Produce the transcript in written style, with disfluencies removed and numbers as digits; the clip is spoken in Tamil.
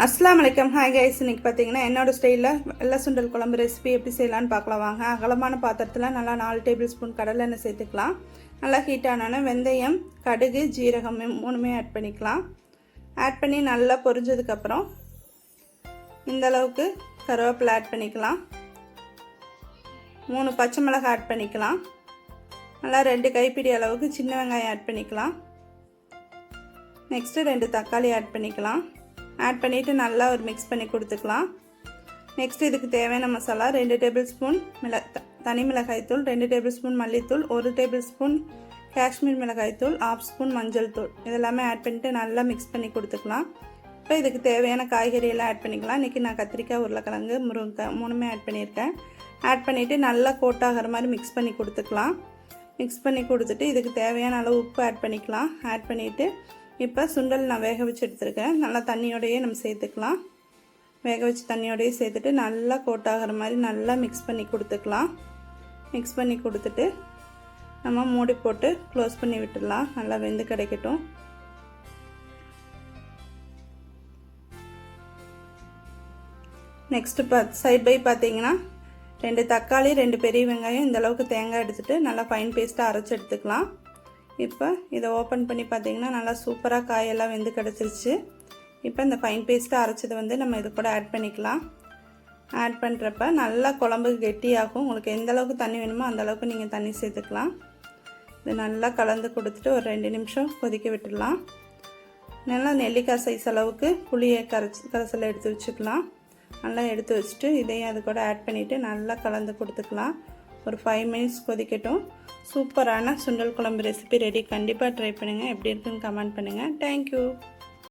அஸ்ஸலாமு அலைக்கும். ஹாய் கைஸ், இன்றைக்கி பார்த்தீங்கன்னா என்னோட ஸ்டைலில் வெள்ளை சுண்டல் குழம்பு ரெசிபி எப்படி செய்யலான்னு பார்க்கலாம் வாங்க. அகலமான பாத்திரத்தில் நல்லா 4 டேபிள் ஸ்பூன் கடலை எண்ணெய் சேர்த்துக்கலாம். நல்லா ஹீட் ஆனோன்னே வெந்தயம், கடுகு, ஜீரகம் மூணுமே ஆட் பண்ணிக்கலாம். ஆட் பண்ணி நல்லா பொரிஞ்சதுக்கப்புறம் இந்த அளவுக்கு கருவேப்பிலை ஆட் பண்ணிக்கலாம். 3 பச்சை மிளகாய் ஆட் பண்ணிக்கலாம். நல்லா 2 கைப்பிடி அளவுக்கு சின்ன வெங்காயம் ஆட் பண்ணிக்கலாம். நெக்ஸ்ட்டு 2 தக்காளி ஆட் பண்ணிக்கலாம். ஆட் பண்ணிவிட்டு நல்லா ஒரு மிக்ஸ் பண்ணி கொடுத்துக்கலாம். நெக்ஸ்ட் இதுக்கு தேவையான மசாலா 2 டேபிள் ஸ்பூன் தனி மிளகாய்த்தூள், 2 டேபிள் ஸ்பூன் மல்லித்தூள், 1 டேபிள் ஸ்பூன் காஷ்மீர் மிளகாய்த்தூள், 1/2 ஸ்பூன் மஞ்சள் தூள் இதெல்லாமே ஆட் பண்ணிவிட்டு நல்லா மிக்ஸ் பண்ணி கொடுத்துக்கலாம். இப்போ இதுக்கு தேவையான காய்கறியெல்லாம் ஆட் பண்ணிக்கலாம். இன்றைக்கி நான் கத்திரிக்காய், உருளைக்கிழங்கு, முருங்கைக்காய் மூணுமே ஆட் பண்ணியிருக்கேன். ஆட் பண்ணிவிட்டு நல்லா கோட்டாகிற மாதிரி மிக்ஸ் பண்ணி கொடுத்துக்கலாம். மிக்ஸ் பண்ணி கொடுத்துட்டு இதுக்கு தேவையான அளவு உப்பு ஆட் பண்ணிக்கலாம். ஆட் பண்ணிவிட்டு இப்போ சுண்டல் நான் வேக வச்சு எடுத்துருக்கேன். நல்லா தண்ணியோடையே நம்ம சேர்த்துக்கலாம். வேக வச்சு தண்ணியோடையே சேர்த்துட்டு நல்லா கோட்டாகிற மாதிரி நல்லா மிக்ஸ் பண்ணி கொடுத்துக்கலாம். மிக்ஸ் பண்ணி கொடுத்துட்டு நம்ம மூடி போட்டு க்ளோஸ் பண்ணி விட்டுடலாம். நல்லா வெந்து கிடைக்கட்டும். நெக்ஸ்ட்டு சைட் பை பார்த்தீங்கன்னா 2 தக்காளி, 2 பெரிய வெங்காயம், இந்த அளவுக்கு தேங்காய் எடுத்துகிட்டு நல்லா ஃபைன் பேஸ்ட்டாக அரைச்சி எடுத்துக்கலாம். இப்போ இதை ஓப்பன் பண்ணி பார்த்தீங்கன்னா நல்லா சூப்பராக காயெல்லாம் வெந்து கிடச்சிருச்சு. இப்போ இந்த ஃபைன் பேஸ்ட்டாக அரைச்சதை நம்ம இது கூட ஆட் பண்ணிக்கலாம். ஆட் பண்ணுறப்ப நல்லா குழம்பு கெட்டியாகும். உங்களுக்கு எந்த அளவுக்கு தண்ணி வேணுமோ அந்த அளவுக்கு நீங்கள் தண்ணி சேர்த்துக்கலாம். இது நல்லா கலந்து கொடுத்துட்டு ஒரு 2 நிமிஷம் கொதிக்க விட்டுடலாம். நல்லா நெல்லிக்காய் சைஸ் அளவுக்கு புளியை கரைசலை எடுத்து வச்சுக்கலாம். நல்லா எடுத்து வச்சுட்டு இதையும் அது கூட ஆட் பண்ணிவிட்டு நல்லா கலந்து கொடுத்துக்கலாம். ஒரு 5 மினிட்ஸ் கொதிக்கட்டும். சூப்பரான சுண்டல் குழம்பு ரெசிபி ரெடி. கண்டிப்பாக ட்ரை பண்ணுங்கள். எப்படி இருக்குன்னு கமெண்ட் பண்ணுங்கள். தேங்க்யூ.